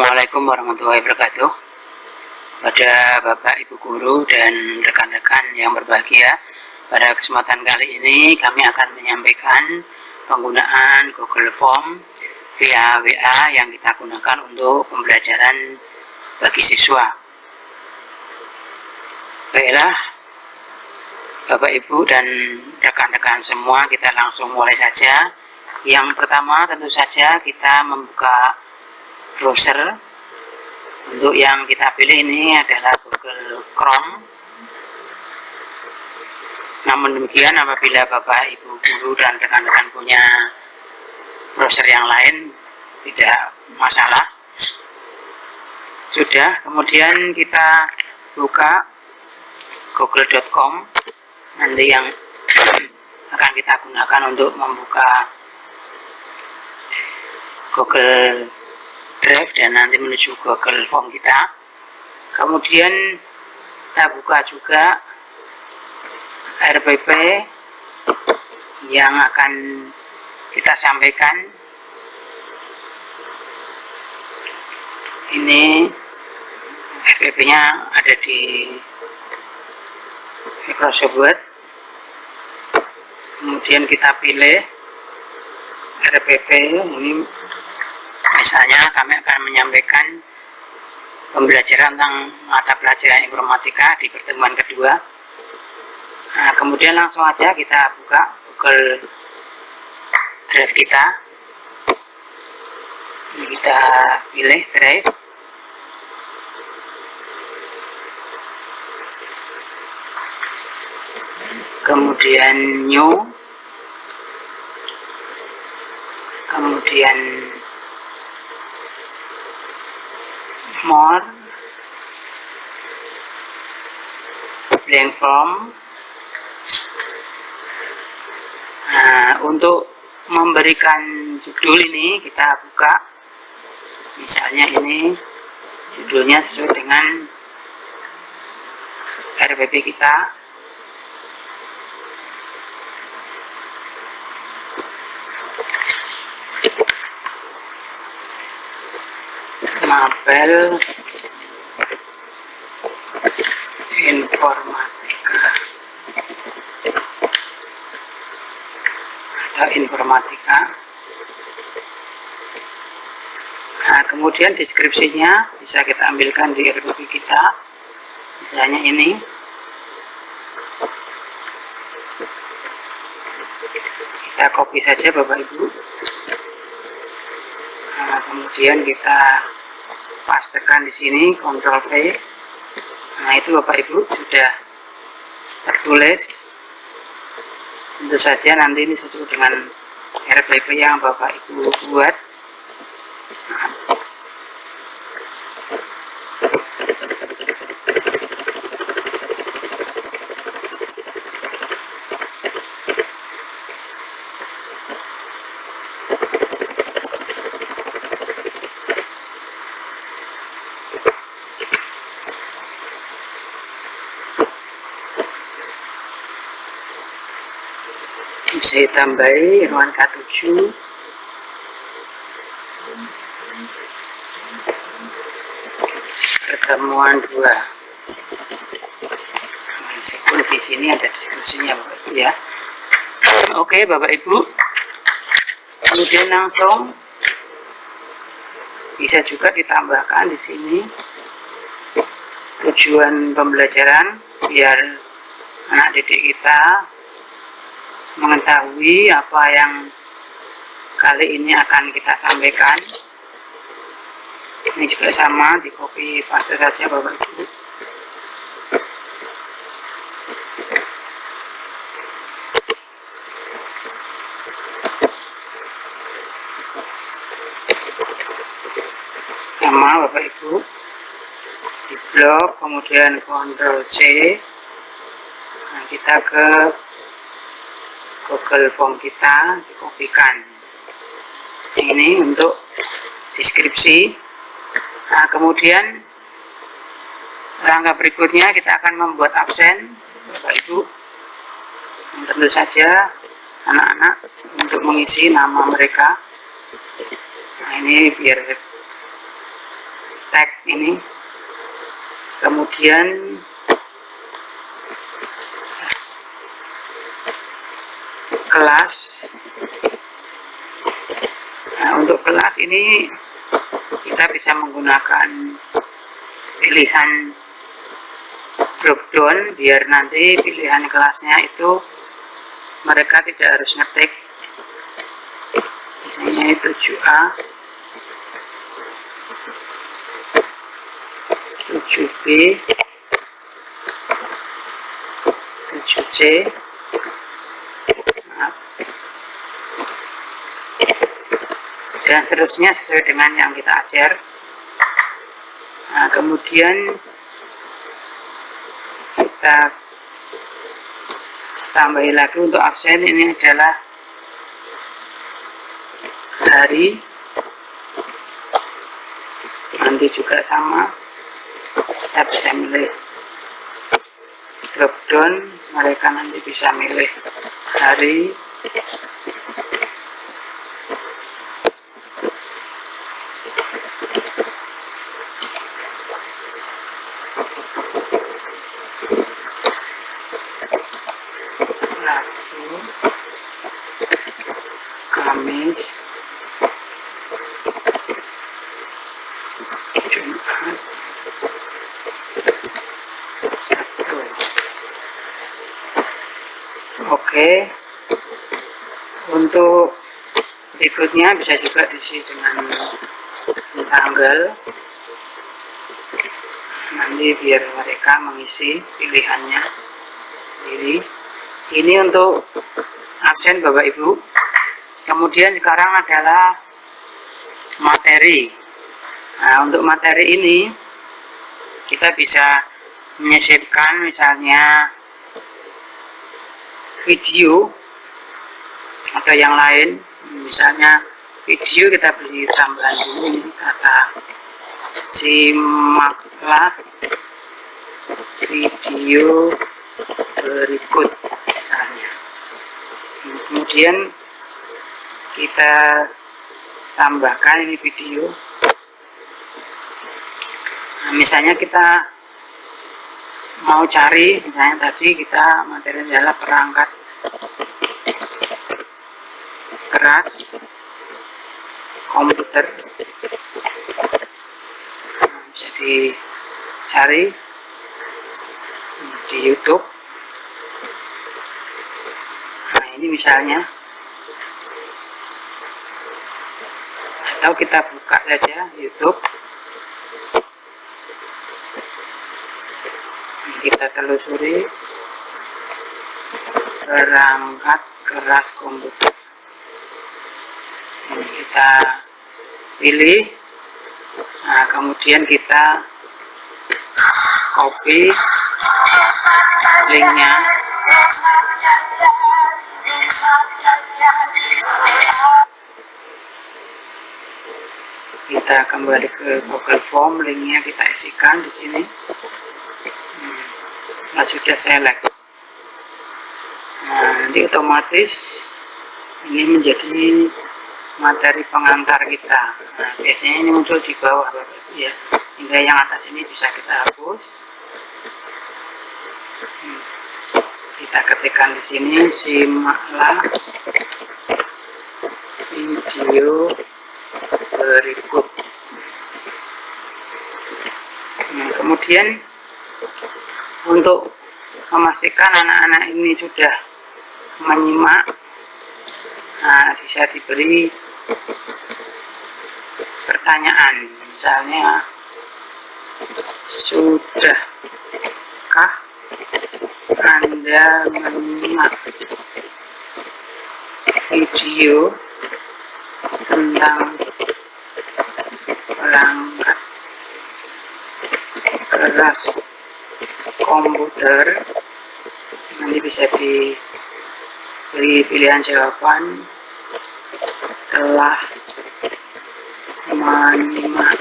Assalamualaikum warahmatullahi wabarakatuh. Pada Bapak Ibu Guru dan rekan-rekan yang berbahagia, pada kesempatan kali ini kami akan menyampaikan penggunaan Google Form via WA yang kita gunakan untuk pembelajaran bagi siswa. Baiklah Bapak Ibu dan rekan-rekan semua, kita langsung mulai saja. Yang pertama tentu saja kita membuka browser. Untuk yang kita pilih ini adalah Google Chrome. Namun demikian, apabila Bapak Ibu Guru dan rekan-rekan punya browser yang lain, tidak masalah. Sudah, kemudian kita buka google.com. Nanti yang akan kita gunakan untuk membuka Google Drive dan nanti menuju Google Form kita. Kemudian kita buka juga RPP yang akan kita sampaikan. Ini RPP-nya ada di Microsoft Word. Kemudian kita pilih RPP ini. Misalnya kami akan menyampaikan pembelajaran tentang mata pelajaran informatika di pertemuan kedua. Nah, kemudian langsung aja kita buka Google Drive kita. Ini kita pilih Drive. Kemudian New. Kemudian More, blank form. Nah, untuk memberikan judul ini kita buka, misalnya ini judulnya sesuai dengan RPP kita. Mapel informatika atau informatika. Nah, kemudian deskripsinya bisa kita ambilkan di RPP kita, misalnya ini. Kita copy saja Bapak Ibu. Nah, kemudian kita pastekan di sini, Ctrl V. Nah, itu Bapak Ibu sudah tertulis. Tentu saja nanti ini sesuai dengan RPP yang Bapak Ibu buat. Nah, bisa ditambahi ruang K7. Pertemuan 2. Meskipun di sini ada deskripsinya Bapak Ibu ya. Oke Bapak Ibu. Kemudian langsung bisa juga ditambahkan di sini tujuan pembelajaran biar anak didik kita mengetahui apa yang kali ini akan kita sampaikan. Ini juga sama, di copy paste saja Bapak Ibu. Sama Bapak Ibu, di blok, kemudian Ctrl C. Nah, kita ke Google Form kita, dikopikan. Ini untuk deskripsi. Nah, kemudian langkah berikutnya kita akan membuat absen Bapak Ibu. Tentu saja anak-anak untuk mengisi nama mereka. Nah, ini biar tag ini. Kemudian kelas. Nah, untuk kelas ini kita bisa menggunakan pilihan drop down biar nanti pilihan kelasnya itu mereka tidak harus ngetik, misalnya 7A, 7B, 7C, dan seterusnya sesuai dengan yang kita ajar. Nah, kemudian kita tambahin lagi untuk absen, ini adalah hari, nanti juga sama, kita bisa milih drop down, mereka nanti bisa milih hari, Kamis, Jumat, Sabtu. Oke, untuk berikutnya bisa juga diisi dengan tanggal, nanti biar mereka mengisi pilihannya sendiri. Ini untuk absen Bapak Ibu. Kemudian sekarang adalah materi. Nah, untuk materi ini kita bisa menyisipkan misalnya video atau yang lain. Misalnya video kita beri tambahan dulu ini, kata simaklah video berikut misalnya. Kemudian kita tambahkan ini video. Nah, misalnya kita mau cari, misalnya tadi kita materi adalah perangkat keras komputer. Nah, bisa dicari di YouTube. Nah, ini misalnya, atau kita buka saja YouTube, kita telusuri perangkat keras komputer, kita pilih. Nah, kemudian kita copy linknya, kita kembali ke Google Form, linknya kita isikan di sini. Nah, sudah select. Nah, nanti otomatis ini menjadi materi pengantar kita. Nah, biasanya ini muncul di bawah Bapak Ibu ya, sehingga yang atas ini bisa kita hapus. Kita ketikkan di sini, simaklah video berikut. Nah, kemudian untuk memastikan anak-anak ini sudah menyimak, nah, bisa diberi pertanyaan, misalnya sudahkah Anda menyimak video tentang perangkat keras komputer? Nanti bisa diberi pilihan jawaban, telah menyimak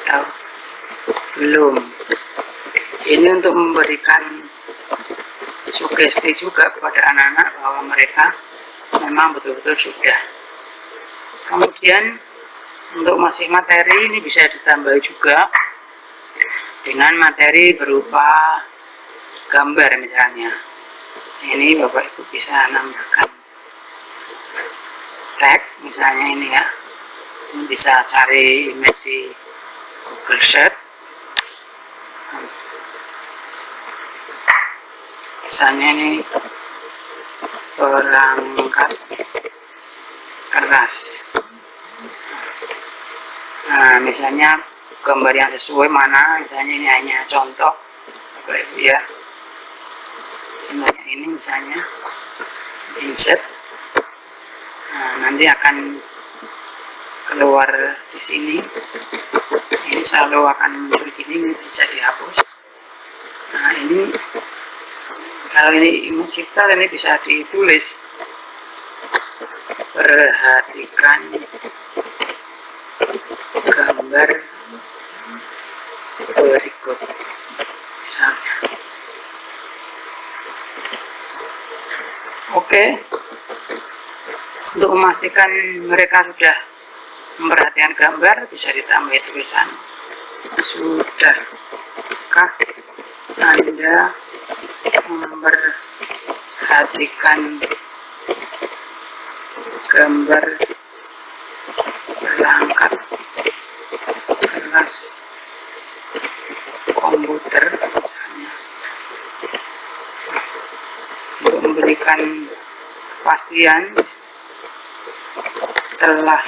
atau belum. Ini untuk memberikan sugesti juga kepada anak-anak bahwa mereka memang betul-betul sudah. Kemudian Untuk masih materi ini bisa ditambah juga dengan materi berupa gambar misalnya. Ini Bapak Ibu bisa nambahkan tag misalnya ini ya. Ini bisa cari image di Google Search. Misalnya ini perangkat keras. Nah, misalnya gambar yang sesuai mana, misalnya ini hanya contoh Bapak Ibu ya. Contohnya ini misalnya insert. Nah, nanti akan keluar di sini. Ini selalu akan muncul gini, bisa dihapus. Nah, ini kalau ini image digital ini bisa ditulis. Perhatikan gambar berikut misalnya. Oke, untuk memastikan mereka sudah memperhatikan gambar, bisa ditambah tulisan sudahkah Anda memperhatikan gambar perangkat keras komputer misalnya. Untuk memberikan kepastian telah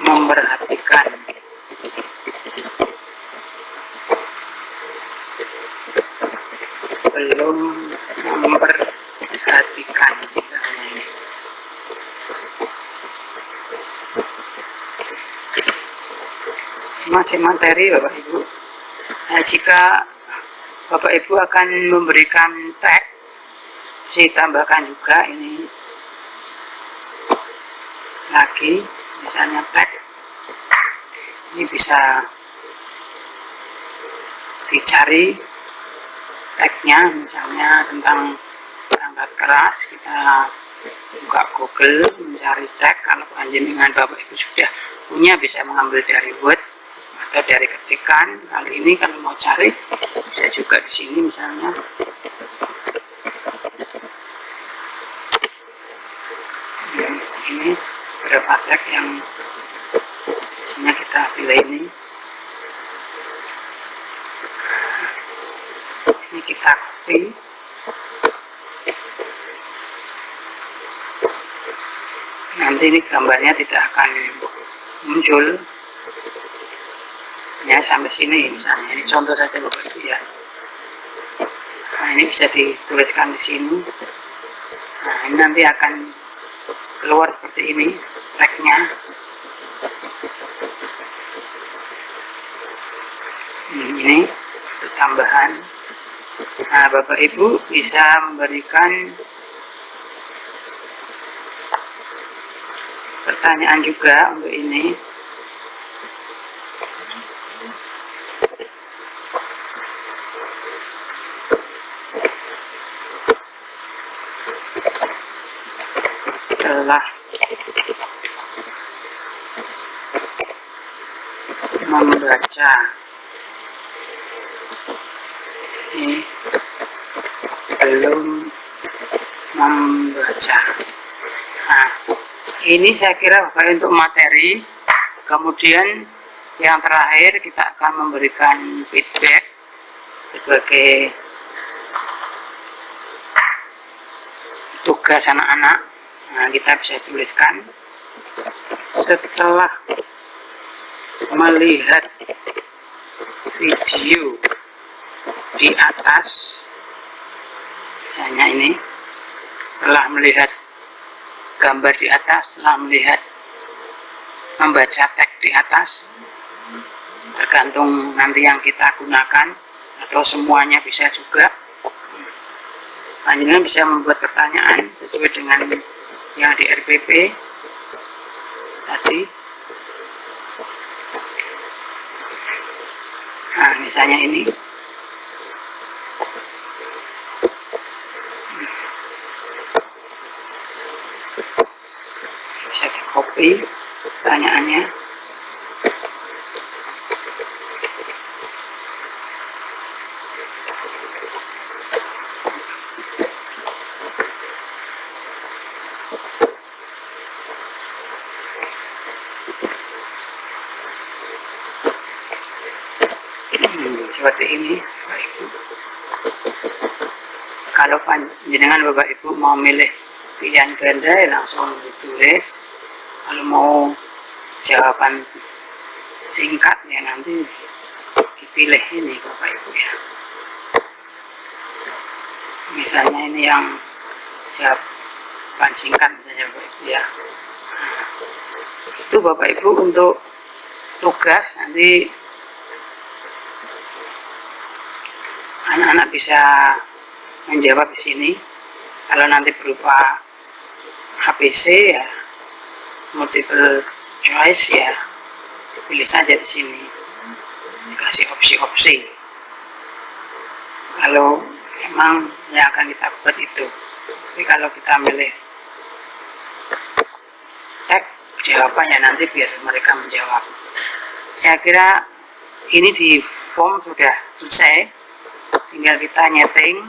memperhatikan belum memperhatikan misalnya ini. Masih materi Bapak Ibu. Nah, jika Bapak Ibu akan memberikan tag, bisa tambahkan juga ini lagi, misalnya tag. Ini bisa dicari tagnya, misalnya tentang perangkat keras. Kita buka Google, mencari tag. Kalau panjenengan Bapak Ibu sudah punya, bisa mengambil dari Word atau dari ketikan. Kali ini kalau mau cari bisa juga di sini misalnya. Ini beberapa tag yang biasanya kita pilih ini. Ini kita copy. Nanti ini gambarnya tidak akan muncul. Ya, sampai sini misalnya. Ini contoh saja Bapak Ibu ya. Nah, ini bisa dituliskan di sini. Nah, ini nanti akan keluar seperti ini tagnya. Ini untuk tambahan. Nah, Bapak Ibu bisa memberikan pertanyaan juga untuk ini. Telah membaca ini, belum membaca. Nah, ini saya kira Bapak untuk materi. Kemudian yang terakhir kita akan memberikan feedback sebagai tugas anak-anak. Nah, kita bisa tuliskan setelah melihat video di atas, misalnya ini, setelah melihat gambar di atas, setelah melihat membaca teks di atas, tergantung nanti yang kita gunakan atau semuanya bisa juga. Panjenengan bisa membuat pertanyaan sesuai dengan yang di RPP tadi. Nah, misalnya ini bisa di copy, kita pertanyaannya. Seperti ini Bapak Ibu. Kalau jenengan Bapak Ibu mau milih pilihan ganda langsung ditulis. Kalau mau jawaban singkat ya nanti dipilih ini Bapak Ibu ya. Misalnya ini yang jawaban singkat misalnya Bapak Ibu ya. Itu Bapak Ibu untuk tugas nanti anak-anak bisa menjawab di sini. Kalau nanti berupa ABC ya, multiple choice ya, pilih saja di sini, dikasih opsi-opsi. Kalau memang yang akan kita buat itu. Tapi kalau kita milih tag jawabannya nanti biar mereka menjawab. Saya kira ini di form sudah selesai. Tinggal kita nyeting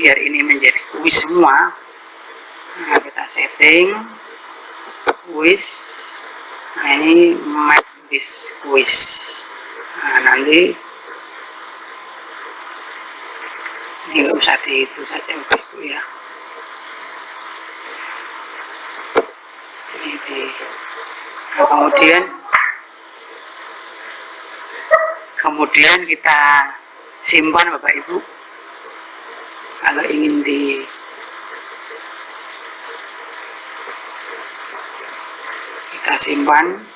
biar ini menjadi kuis semua. Nah, kita setting kuis. Nah, ini make this quiz. Nah, nanti ini nggak usah di itu saja Ibu ya. Ini di nah, kemudian kita simpan Bapak Ibu. Kalau ingin kita simpan.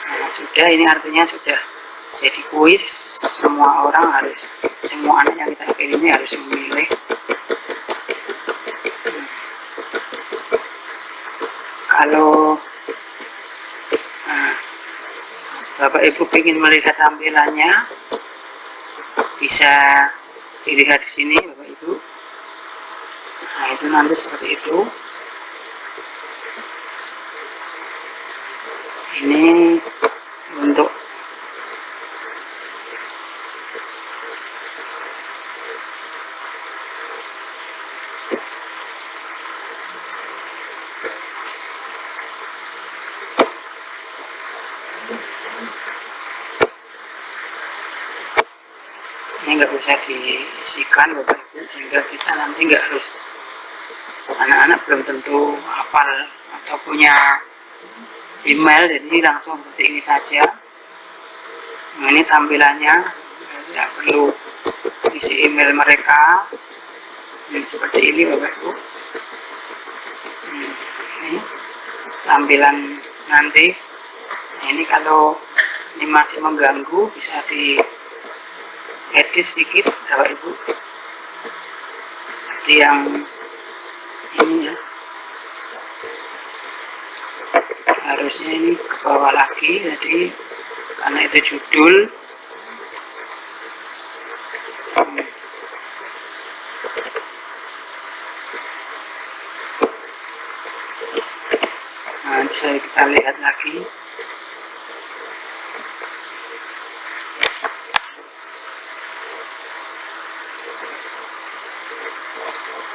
Nah, sudah, ini artinya sudah jadi kuis. Semua anak yang kita kirimi harus memilih. Kalau Bapak Ibu ingin melihat tampilannya, bisa dilihat di sini Bapak Ibu. Nah, itu nanti seperti itu. Ini untuk ini nggak usah diisikan Bapak Ibu, sehingga kita nanti nggak harus, anak-anak belum tentu hafal atau punya email, jadi langsung seperti ini saja. Nah, ini tampilannya, tidak perlu isi email mereka. Ini seperti ini Bapak Ibu. Ini tampilan nanti. Nah, ini kalau ini masih mengganggu bisa di edit sedikit Bapak Ibu. Jadi yang ini ya, harusnya ini ke bawah lagi, jadi karena itu judul. Nah, bisa kita lihat lagi.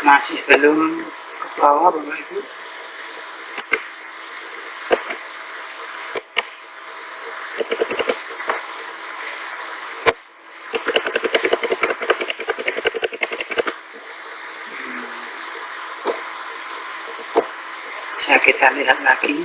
Masih belum ke bawah Bapak Ibu. Bisa kita lihat lagi.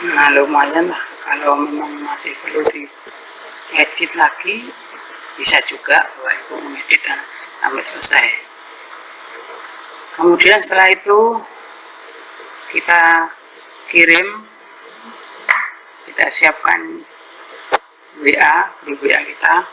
Nah, lumayan lah. Kalau memang masih perlu diedit lagi, bisa juga Bapak Ibu mengedit dan sampai selesai. Kemudian setelah itu kita kirim, kita siapkan WA, grup WA kita.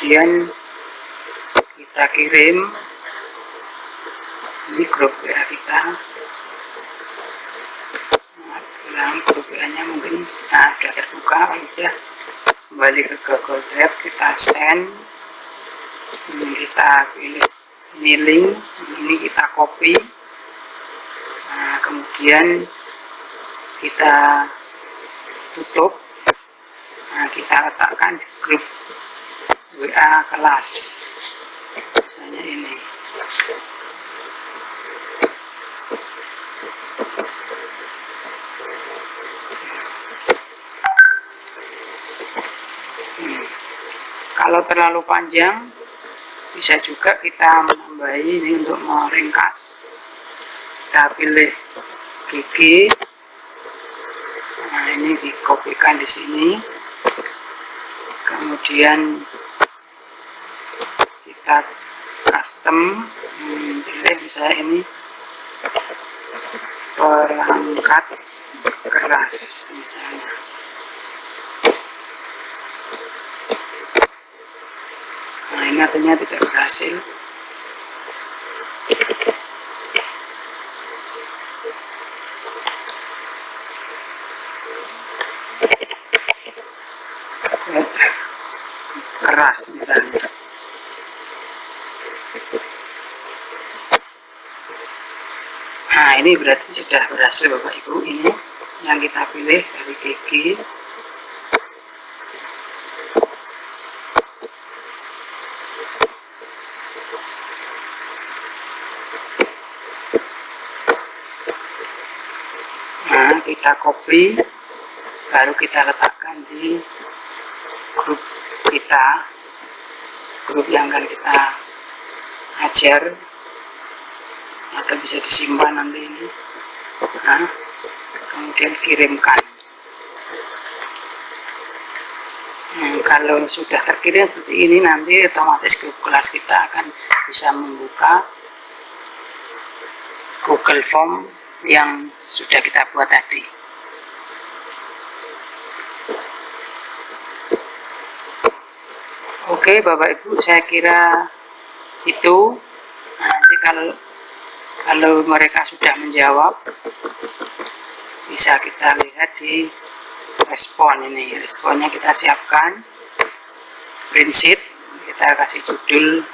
kemudian kita kirim ini grup WA kita. Bilang grup WA nya mungkin sudah terbuka. Kalau sudah, kembali ke Google Drive, kita send. Ini kita pilih ini link, ini kita copy. Kemudian kita tutup. Kita letakkan di grup WA kelas, misalnya ini. Kalau terlalu panjang, bisa juga kita menambahi ini untuk meringkas. Kita pilih GG. Nah, ini dikopikan di sini. Kemudian kita custom, pilih misalnya ini perangkat keras misalnya. Nah, ini artinya tidak berhasil. Keras misalnya. Nah, ini berarti sudah berhasil Bapak Ibu. Ini yang kita pilih dari GG. Nah, kita copy, baru kita letakkan di grup kita, grup yang akan kita ajar, atau bisa disimpan nanti ini. Nah, kemudian kirimkan. Kalau sudah terkirim seperti ini, nanti otomatis grup kelas kita akan bisa membuka Google Form yang sudah kita buat tadi. Oke Bapak Ibu, saya kira itu. Nanti kalau mereka sudah menjawab, bisa kita lihat di respon ini. Responnya kita siapkan, print sheet, kita kasih judul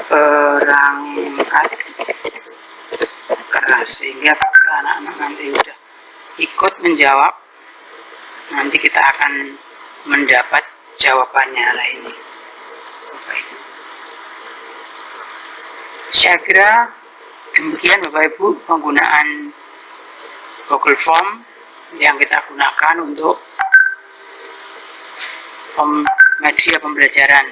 perangkat keras, sehingga anak-anak nanti udah ikut menjawab, nanti kita akan mendapat jawabannya lah ini. Saya kira demikian Bapak Ibu penggunaan Google Form yang kita gunakan untuk media pembelajaran,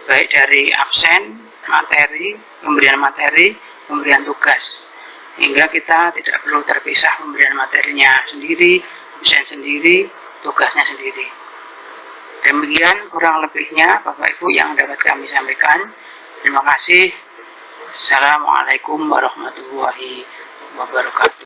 baik dari absen, materi, pemberian tugas, hingga kita tidak perlu terpisah pemberian materinya sendiri, absen sendiri, tugasnya sendiri. Demikian kurang lebihnya Bapak Ibu yang dapat kami sampaikan. Terima kasih. Assalamualaikum warahmatullahi wabarakatuh.